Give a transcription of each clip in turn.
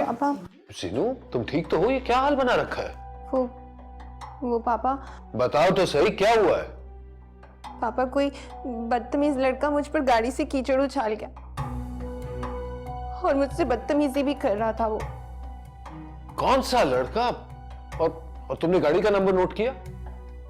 पापा। सीनू तुम ठीक तो हो? ये क्या हाल बना रखा है? वो पापा। बताओ तो सही, क्या हुआ है? पापा कोई बदतमीज लड़का मुझ पर गाड़ी से कीचड़ उछाल गया और मुझसे बदतमीजी भी कर रहा था। वो कौन सा लड़का? और तुमने गाड़ी का नंबर नोट किया?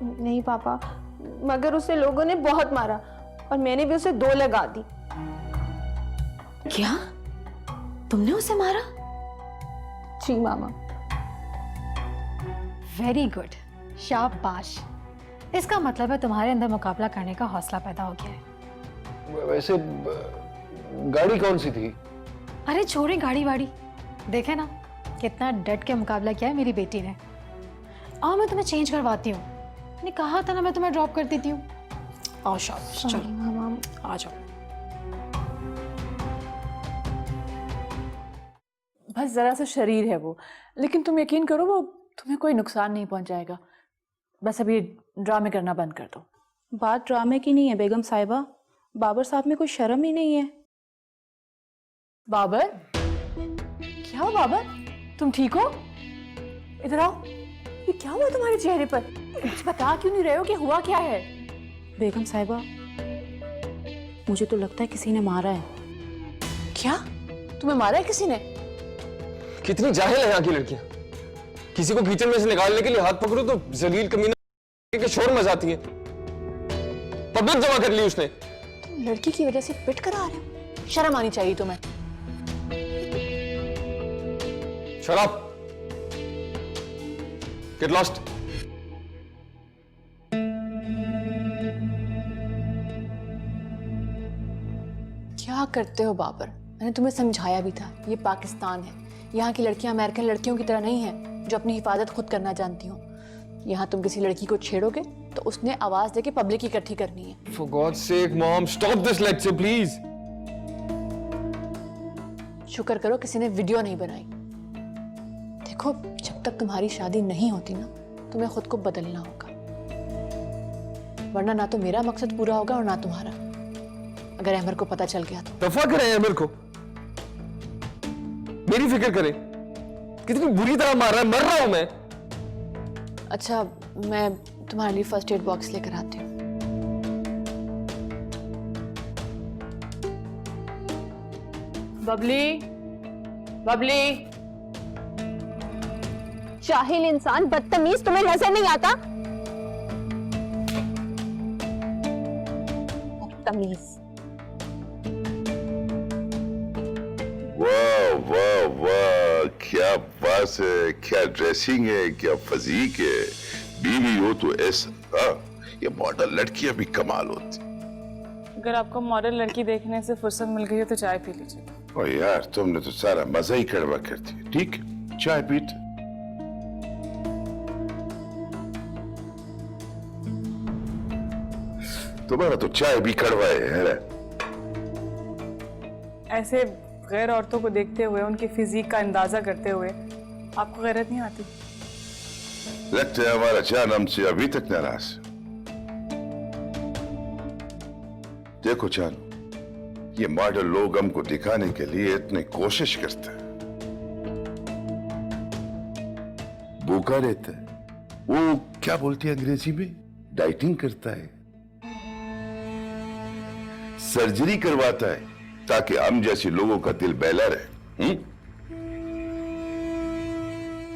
नहीं पापा, मगर उसे लोगों ने बहुत मारा और मैंने भी उसे 2 लगा दी। क्या? तुमने उसे मारा? जी मामा। वेरी गुड, शाबाश। इसका मतलब है तुम्हारे अंदर मुकाबला करने का हौसला पैदा हो गया है। वैसे गाड़ी कौन सी थी? अरे छोड़े गाड़ी वाड़ी, देखे ना कितना डट के मुकाबला किया है मेरी बेटी ने। आओ मैं तुम्हें चेंज करवाती हूँ। मैंने कहा था ना मैं तुम्हें ड्रॉप कर देती हूँ। आओ शाबाश, चलो मामा। आ जाओ। बस जरा सा शरीर है वो, लेकिन तुम यकीन करो वो तुम्हें कोई नुकसान नहीं पहुंचाएगा। बस अभी ड्रामे करना बंद कर दो। बात ड्रामे की नहीं है बेगम साहिबा, बाबर साहब में कोई शर्म ही नहीं है। बाबर? क्या हुआ बाबर? तुम ठीक हो? इधर आओ। ये क्या हुआ तुम्हारे चेहरे पर? कुछ बता क्यों नहीं रहे हो कि हुआ क्या है? बेगम साहिबा, मुझे तो लगता है किसी ने मारा है। क्या? तुम्हें मारा है किसी ने? कितनी जाहिल है यहाँ की लड़कियां। किसी को कीचड़ में से निकालने के लिए हाथ पकड़ो तो जलील कमीना के शोर मचाती है। पब्लिक जमा कर ली उसने। तुम लड़की की वजह से पिट कर आ रहे हो? शर्म आनी चाहिए तुम्हें। शराब। Get lost. क्या करते हो बाबर? मैंने तुम्हें समझाया भी था, ये पाकिस्तान है। यहाँ की लड़कियां अमेरिकन लड़कियों की तरह नहीं हैं जो अपनी हिफाजत खुद करना जानती हो। यहाँ तुम किसी लड़की को छेड़ोगे तो उसने आवाज देके पब्लिक इकट्ठी करनी है। For God's sake, Mom, stop this lecture, please. शुक्र करो किसी ने वीडियो नहीं बनाई। देखो, जब तक तुम्हारी शादी नहीं होती ना, तुम्हें खुद को बदलना होगा, वरना ना तो मेरा मकसद पूरा होगा और ना तुम्हारा। अगर अहमर को पता चल गया तो। दफा करें अहमर को, मेरी फिक्र करें। कितनी बुरी तरह मार रहा है, मर रहा हूं मैं। अच्छा, मैं तुम्हारे लिए फर्स्ट एड बॉक्स लेकर आती हूँ। बबली, बबली। जाहिल इंसान, बदतमीज, तुम्हें नजर नहीं आता? बदतमीज। वाह वाह वाह, क्या बात है, क्या ड्रेसिंग है, क्या फजीक है। बीवी हो तो ऐसा। ये मॉडल लड़कियां भी कमाल होती। अगर आपको मॉडल लड़की देखने से फुर्सत मिल गई हो तो चाय पी लीजिए। ओ यार, तुमने तो सारा मजा ही कड़वा कर दिया। ठीक है, चाय पीते। तुम्हारा तो चाय भी कड़वा है। ऐसे गैर औरतों को देखते हुए, उनकी फिजिक का अंदाजा करते हुए आपको गैरत नहीं आती? लगता है हमारा जान हमसे अभी तक नाराज। देखो चानू, ये मॉडल लोग हमको दिखाने के लिए इतनी कोशिश करते हैं, भूखा रहता है। वो क्या बोलती है अंग्रेजी में, डाइटिंग करता है, सर्जरी करवाता है ताकि हम जैसे लोगों का दिल बहला रहे।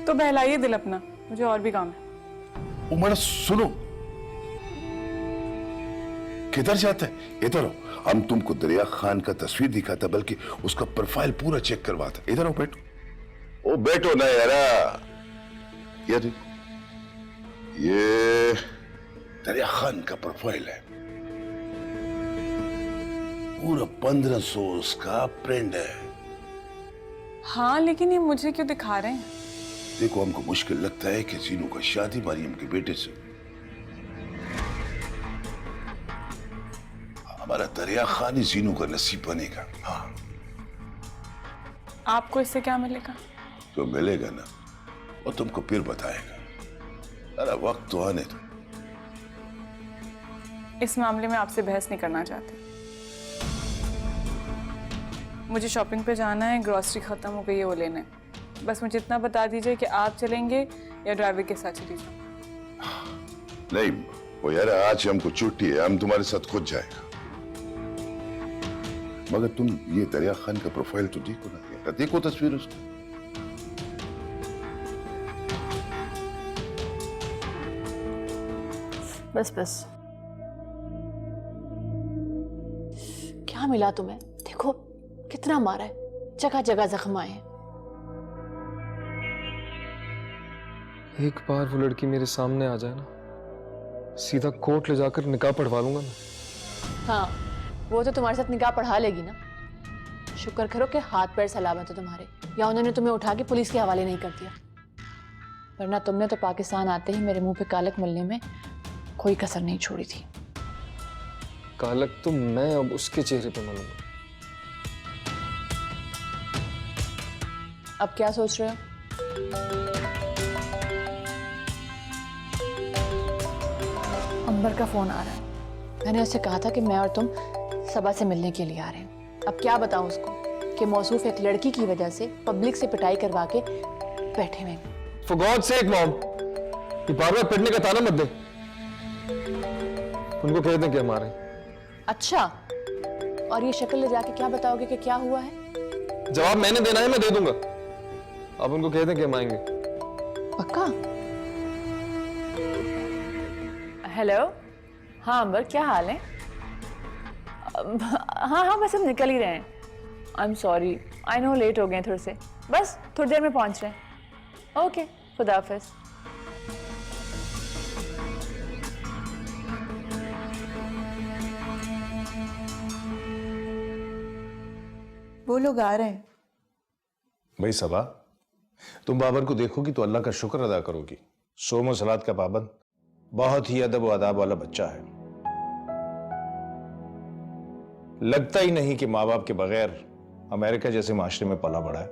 तो बहलाइए दिल अपना, मुझे और भी काम है। उमर सुनो, किधर जाता है? इधर आओ, हम तुमको दरिया खान का तस्वीर दिखाता, बल्कि उसका प्रोफाइल पूरा चेक करवाता। इधर आओ, बैठो। ओ बैठो ना यारा। ये देखो, ये दरिया खान का प्रोफाइल है, पूरा 1500 उसका प्रिंट है। हाँ, लेकिन ये मुझे क्यों दिखा रहे हैं? देखो, हमको मुश्किल लगता है कि जीनू का शादी मरियम के बेटे से। हमारा दरिया खान ही जीनू का नसीब बनेगा। हाँ, आपको इससे क्या मिलेगा? तो मिलेगा ना, वो तुमको फिर बताएगा। अरे वक्त तो आने दो। इस मामले में आपसे बहस नहीं करना चाहते। मुझे शॉपिंग पे जाना है, ग्रोसरी खत्म हो गई है, वो लेने। बस मुझे इतना बता दीजिए कि आप चलेंगे या ड्राइवर के साथ चली जाऊँ। नहीं वो यार, आज हमको छुट्टी है, हम तुम्हारे साथ खुद जाएगा। मगर तुम ये दरिया खान का प्रोफाइल तो देखो ना यार, देखो तस्वीर उसकी। बस बस, क्या मिला तुम्हें? देखो कितना मारा है, जगह जगह जख्म आए हैं। एक बार वो लड़की मेरे सामने आ जाए ना, सीधा कोर्ट ले जाकर निकाह पढ़वा लूंगा मैं। हाँ, वो तो तुम्हारे साथ निकाह पढ़ा लेगी ना। शुक्र करो कि हाथ पैर सलामत है तुम्हारे, या उन्होंने तुम्हें उठा के पुलिस के हवाले नहीं कर दिया, वरना तुमने तो पाकिस्तान आते ही मेरे मुंह पे कालक मलने में कोई कसर नहीं छोड़ी थी। कालक तो मैं अब उसके चेहरे पे मलूंगा। अब क्या सोच रहे हो? अंबर का फोन आ रहा है। मैंने उससे कहा था कि मैं और तुम सबा से मिलने के लिए आ रहे हैं। अब क्या बताऊं उसको कि मौसूफ एक लड़की की वजह से पब्लिक से पिटाई करवा के बैठे हुए। For God's sake, मॉम, ये बार-बार पिटने का ताना मत दे। उनको कह दें कि हम आ रहे हैं। अच्छा, और ये शक्ल ले जाके क्या बताओगे कि क्या हुआ है? जवाब मैंने देना है, मैं दे दूंगा। आप उनको कह दें कि हम आएंगे। पक्का? हेलो, हाँ अंबर, क्या हाल है? हाँ हाँ, बस हम निकल ही रहे हैं। I am sorry, I know late हो गए थोड़े से, बस थोड़ी देर में पहुंच रहे हैं। ओके, खुदा हाफिज। वो लोग आ रहे हैं। भाई सबा, तुम बाबर को देखोगी तो अल्लाह का शुक्र अदा करोगी। सोम और सलात का पाबंद, बहुत ही अदब व आदाब वाला बच्चा है। लगता ही नहीं कि माँ बाप के बगैर अमेरिका जैसे माशरे में पला बड़ा है।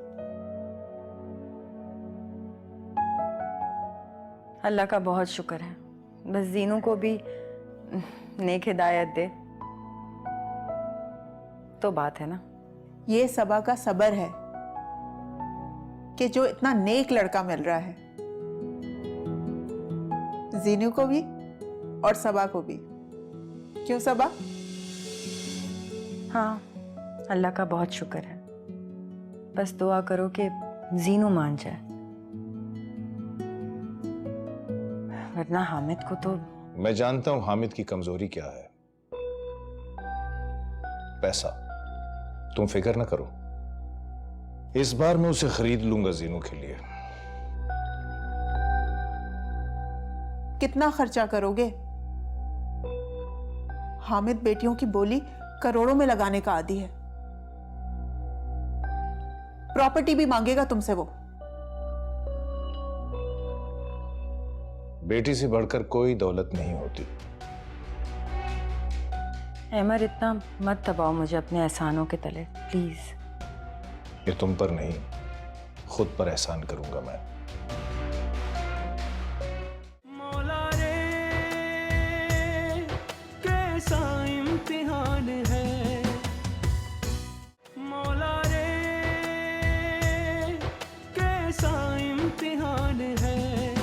अल्लाह का बहुत शुक्र है, बस जीनू को भी नेक हिदायत दे तो बात है ना। ये सबा का सबर है कि जो इतना नेक लड़का मिल रहा है, जीनू को भी और सबा को भी। क्यों सबा? हाँ, अल्लाह का बहुत शुक्र है, बस दुआ करो कि जीनू मान जाए, वरना हामिद को तो। मैं जानता हूं हामिद की कमजोरी क्या है, पैसा। तुम फिक्र ना करो, इस बार मैं उसे खरीद लूंगा जीनू के लिए। कितना खर्चा करोगे? हामिद बेटियों की बोली करोड़ों में लगाने का आदी है। प्रॉपर्टी भी मांगेगा तुमसे वो। बेटी से बढ़कर कोई दौलत नहीं होती। अमर, इतना मत दबाओ मुझे अपने एहसानों के तले, प्लीज। ये तुम पर नहीं, खुद पर एहसान करूंगा मैं। मौला रे कैसा इम्तिहान है, मौला रे कैसा इम्तिहान है।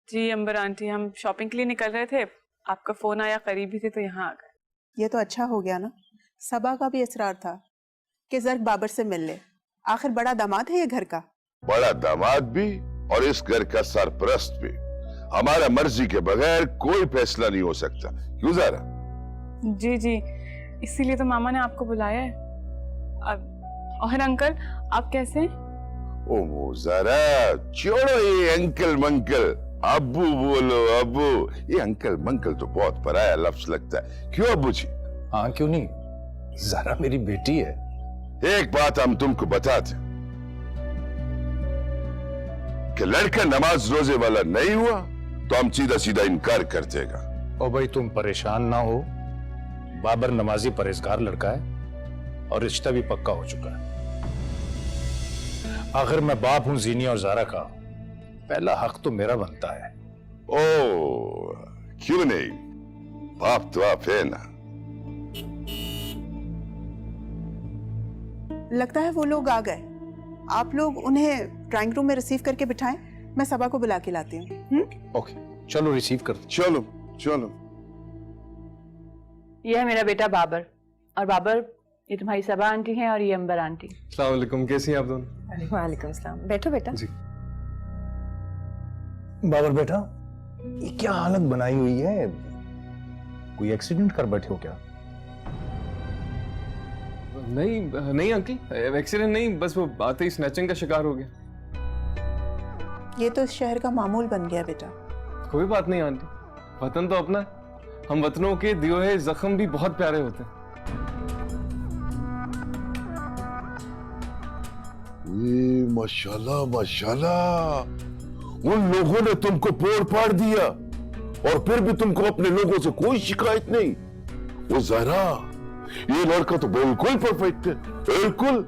जी अंबर आंटी, हम शॉपिंग के लिए निकल रहे थे, आपका फोन आया, करीबी थे तो यहाँ आ गए। ये तो अच्छा हो गया ना। सबा का भी इसरार था कि जर्क बाबर से मिल ले, आखिर बड़ा दामाद है ये घर का। बड़ा दामाद भी और इस घर का सरपरस्त भी। हमारा मर्जी के बगैर कोई फैसला नहीं हो सकता। क्यों ज़ारा? जी जी, इसीलिए तो मामा ने आपको बुलाया है। और अंकल, आप कैसे हैं? ओ ज़ारा, छोड़ो ये अंकल मंकल, अब्बू बोलो अब्बू। ये अंकल मंकल तो बहुत पराया लफ्ज लगता है। क्यों अब्बू जी? हाँ क्यों नहीं, ज़ारा मेरी बेटी है। एक बात हम तुमको बताते कि लड़का नमाज रोजे वाला नहीं हुआ तो हम सीधा सीधा इनकार कर देगा। ओ भाई तुम परेशान ना हो, बाबर नमाजी परहेजगार लड़का है और रिश्ता भी पक्का हो चुका है। आखिर मैं बाप हूं जीनी और ज़ारा का, पहला हक तो मेरा बनता है। ओ क्यों नहीं, बाप तो आप है ना। लगता है वो लोग आ गए। आप लोग उन्हें ड्राइंग रूम में रिसीव करके बिठाएं, मैं सबा को बुला के लाती हूँ। ओके, चलो रिसीव कर। चलो चलो। ये है मेरा बेटा बाबर, और बाबर ये तुम्हारी सबा आंटी हैं और ये अंबर आंटी। अस्सलाम वालेकुम, कैसी हैं आप दोनों? वालेकुम सलाम, बैठो बेटा। जी। बाबर बेटा, ये क्या हालत बनाई हुई है? कोई एक्सीडेंट कर बैठे हो क्या? नहीं नहीं अंकल, एक्सीडेंट नहीं, बस वो आते ही स्नैचिंग का शिकार हो गया। ये तो इस शहर का मामूल बन गया बेटा। कोई बात नहीं आंटी, वतन तो अपना है। हम वतनों के दिए हुए जख्म भी बहुत प्यारे होते हैं। माशाल्लाह माशाल्लाह, उन लोगों ने तुमको पोड़ पाड़ दिया और फिर भी तुमको अपने लोगों से कोई शिकायत नहीं। वो ज़हरा, ये लड़का तो बिल्कुल परफेक्ट है, बिल्कुल।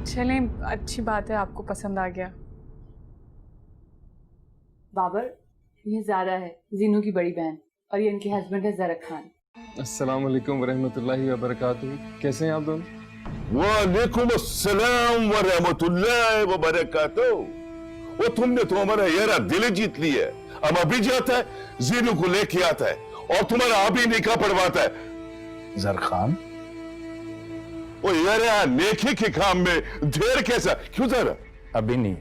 चलें, अच्छी बात है आपको पसंद आ गया। बाबर, ये ज़ारा है, जीनू की बड़ी बहन, और ये इनके हस्बैंड है ज़रक खान। अस्सलाम वालेकुम वरहमतुल्लाहि वबरकातुहू। कैसे हैं आप दोनों? वालेकुम अस्सलाम व रहमतुल्लाहि व बरकातुहू। वो तुमने तो हमारा यारा दिल जीत लिया है। अब अभी जाता है, जीनू को लेके आता है और तुम्हारा अभी निकाह पढ़वाता है। जरखान, वो यारा नेकी के काम में देर कैसा? क्यों जरा? अभी नहीं।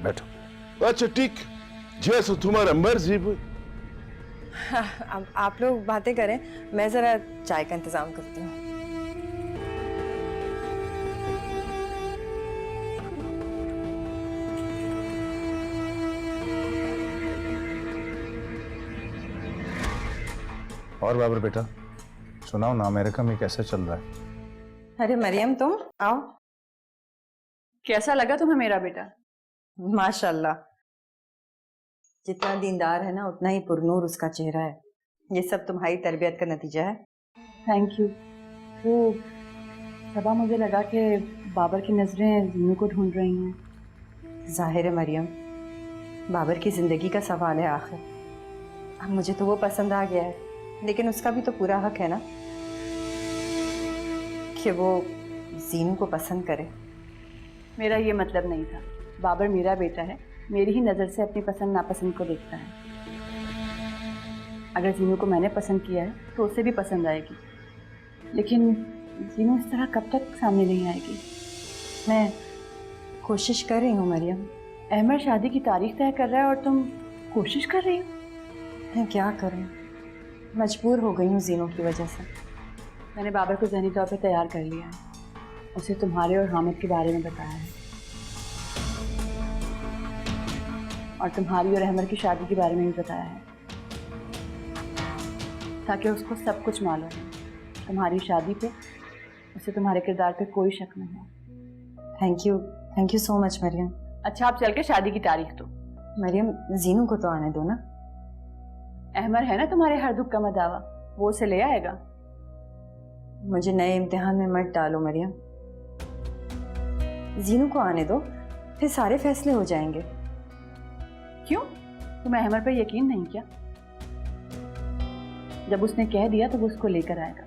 बैठो। अच्छा ठीक, जैसा तुम्हारा मर्जी। अब आप लोग बातें करें, मैं जरा चाय का इंतजाम करती हूँ। और बाबर बेटा, सुनाओ ना, अमेरिका में कैसा चल रहा है? अरे मरियम, तुम आओ। कैसा लगा तुम्हें मेरा बेटा? माशाल्लाह, जितना दीनदार है ना उतना ही पुरनूर उसका चेहरा है। ये सब तुम्हारी तरबियत का नतीजा है। Thank you. वो सबा, मुझे लगा कि बाबर की नज़रें जीनू को ढूंढ रही हैं। जाहिर है मरियम, बाबर की ज़िंदगी का सवाल है आखिर। अब मुझे तो वो पसंद आ गया है, लेकिन उसका भी तो पूरा हक है ना कि वो जीनू को पसंद करे। मेरा ये मतलब नहीं था। बाबर मेरा बेटा है, मेरी ही नज़र से अपनी पसंद नापसंद को देखता है। अगर जीनू को मैंने पसंद किया है तो उसे भी पसंद आएगी, लेकिन जीनू इस तरह कब तक सामने नहीं आएगी। मैं कोशिश कर रही हूँ मरियम। अहमद शादी की तारीख तय कर रहा है और तुम कोशिश कर रही हो? मैं क्या करूँ, मजबूर हो गई हूँ जीनू की वजह से। मैंने बाबर को ज़हनी तौर पे तैयार कर लिया है। उसे तुम्हारे और हामिद के बारे में बताया है, और तुम्हारी और अहमद की शादी के बारे में भी बताया है, ताकि उसको सब कुछ मालूम है। तुम्हारी शादी पे उसे तुम्हारे किरदार पे कोई शक नहीं है। Thank you so much Mariam. अच्छा, आप चल के शादी की तारीख दो। मरियम, जीनू को तो आने दो ना। अहमद है ना तुम्हारे हर दुख का मदावा, वो उसे ले आएगा। मुझे नए इम्तिहान में मत डालो मरियम। जीनू को आने दो, फिर सारे फैसले हो जाएंगे। क्यों? तुम्हें अहमद पर यकीन नहीं क्या? जब उसने कह दिया तो वो उसको लेकर आएगा।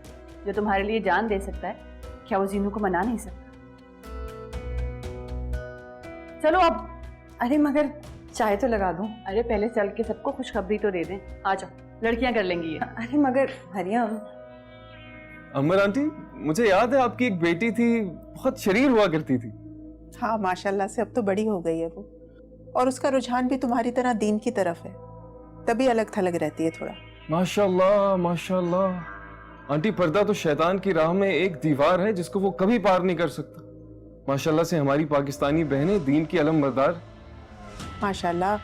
जो तुम्हारे लिए जान दे सकता है, क्या वो जीनू को मना नहीं सकता? चलो अब। अरे मगर चाय तो लगा दूं। अरे पहले चल के सबको खुशखबरी तो दे दें। आ जाओ, लड़कियां कर लेंगी ये। अरे मगर मरियम। अमर आंटी, मुझे याद है आपकी एक बेटी थी, बहुत शरीर हुआ करती थी। हाँ माशाल्लाह से अब तो बड़ी हो गई है वो, और उसका रुझान भी तुम्हारी तरह दीन की तरफ है, तभी अलग थलग रहती है थोड़ा। माशाल्लाह माशाल्लाह। आंटी, पर्दा तो शैतान की राह में एक दीवार है जिसको वो कभी पार नहीं कर सकता। माशाल्लाह से हमारी पाकिस्तानी बहनें दीन की अलमबरदार। माशाल्लाह,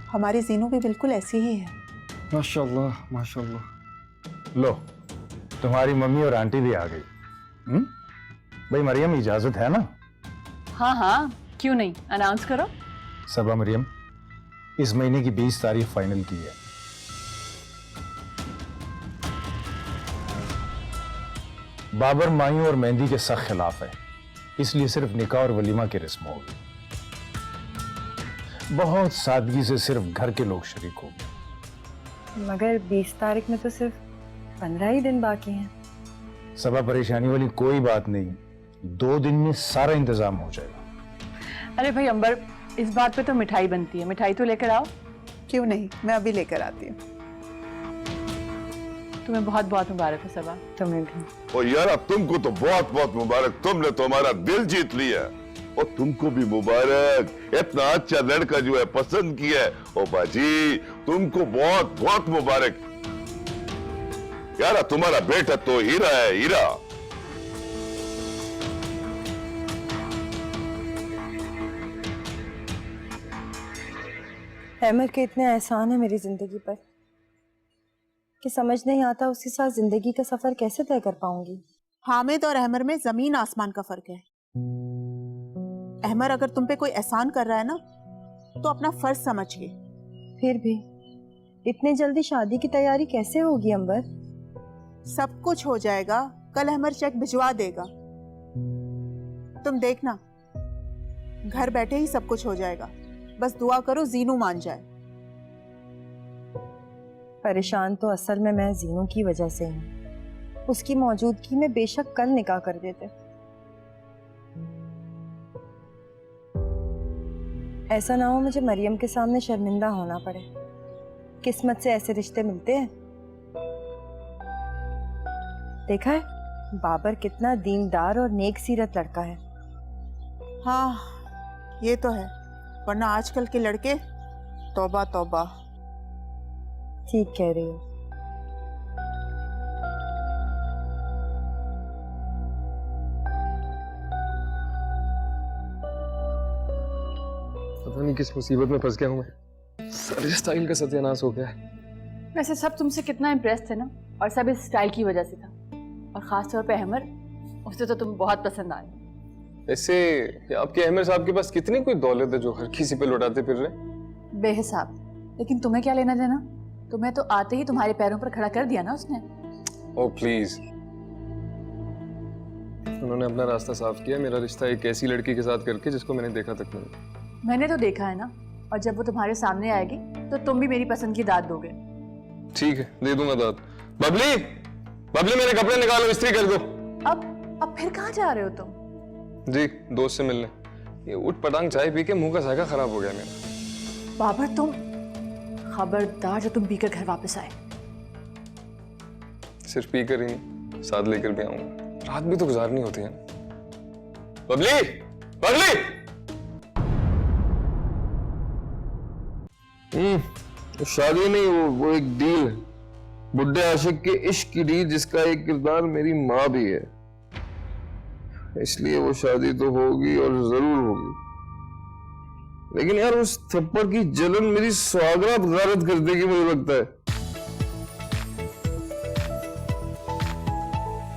हमारी जीनू भी बिल्कुल ऐसी ही है। माशाल्लाह माशाल्लाह। लो, तुम्हारी मम्मी और आंटी भी आ गई। भाई मरियम, इजाजत है ना? हाँ हाँ, क्यों नहीं, अनाउंस करो। सबा मरियम, इस महीने की 20 तारीख फाइनल की है। बाबर माई और मेहंदी के सख्त खिलाफ है, इसलिए सिर्फ निकाह और वलीमा की रस्म होगी। बहुत सादगी से सिर्फ घर के लोग शरीक होंगे। मगर 20 तारीख में तो सिर्फ 15 ही दिन बाकी हैं। सबा, परेशानी वाली कोई बात नहीं, 2 दिन में सारा इंतजाम हो जाएगा। अरे भाई अंबर, इस बात पे तो मिठाई बनती है, मिठाई तो लेकर आओ। क्यों नहीं, मैं अभी लेकर आती हूँ। तुम्हें बहुत बहुत मुबारक हो सबा। तुम्हें भी। और यार तुमको तो बहुत बहुत मुबारक, तुमने तो हमारा दिल जीत लिया। और तुमको भी मुबारक, इतना अच्छा लड़का जो है पसंद किया है। ओ बाजी तुमको बहुत बहुत मुबारक यार, तुम्हारा बेटा तो हीरा है, हीरा। हैमर के इतने एहसान है मेरी जिंदगी पर कि समझ नहीं आता उसके साथ जिंदगी का सफर कैसे तय कर पाऊंगी। हामिद और अहमर में जमीन आसमान का फर्क है। अहमर अगर तुम पे कोई एहसान कर रहा है ना तो अपना फर्ज समझ के। फिर भी इतने जल्दी शादी की तैयारी कैसे होगी अंबर? सब कुछ हो जाएगा, कल अहमर चेक भिजवा देगा। तुम देखना, घर बैठे ही सब कुछ हो जाएगा। बस दुआ करो जीनू मान जाए। परेशान तो असल में मैं जीनू की वजह से हूँ। उसकी मौजूदगी में बेशक कल निकाह कर देते। ऐसा ना हो मुझे मरियम के सामने शर्मिंदा होना पड़े। किस्मत से ऐसे रिश्ते मिलते हैं। देखा है बाबर कितना दीनदार और नेक सीरत लड़का है। हाँ ये तो है, वरना आजकल के लड़के तौबा तौबा। ठीक कह रही हो। पता नहीं किस मुसीबत में फंस गया हूं मैं। सारे स्टाइल का सत्यानाश हो गया है। वैसे सब तुमसे कितना इम्प्रेस थे ना, और सब इस स्टाइल की वजह से था। और खास तौर पे अहमर, उससे तो तुम बहुत पसंद आए। ऐसे आपके अहमर साहब के पास कितनी कोई दौलत है जो हर किसी पे लुटाते फिर रहे? बेहिसाब। लेकिन तुम्हें क्या लेना देना? तुम्हें तो आते ही तुम्हारे पैरों पर खड़ा कर दिया ना उसने। ओह प्लीज, उन्होंने अपना रास्ता साफ किया। मेरा रिश्ता एक ऐसी लड़की के साथ करके जिसको मैंने देखा तक नहीं। मैंने तो देखा है ना, और जब वो तुम्हारे सामने आएगी तो तुम भी मेरी पसंद की दाद दोगे। ठीक है, दे दूंगा दाद। बबली, बबली मेरे कपड़े निकालो, इस्त्री कर दो। अब फिर कहाँ जा रहे हो तुम? जी दोस्त से मिलने। ये उठ पटांग चाय पी के मुंह का जायका खराब हो गया मेरा। बाबर तुम खबरदार जो तुम पीकर घर वापस आए। सिर्फ पीकर ही नहीं, साथ लेकर भी आऊंगा। रात भी तो गुजारनी होती है। बबली, बबली। शादी नहीं, वो एक डील है। बुड्ढे आशिक के इश्क की डील, जिसका एक किरदार मेरी माँ भी है। इसलिए वो शादी तो होगी और जरूर होगी। लेकिन यार उस थप्पड़ की जलन मेरी स्वागरात गारत कर देगी, मुझे लगता है।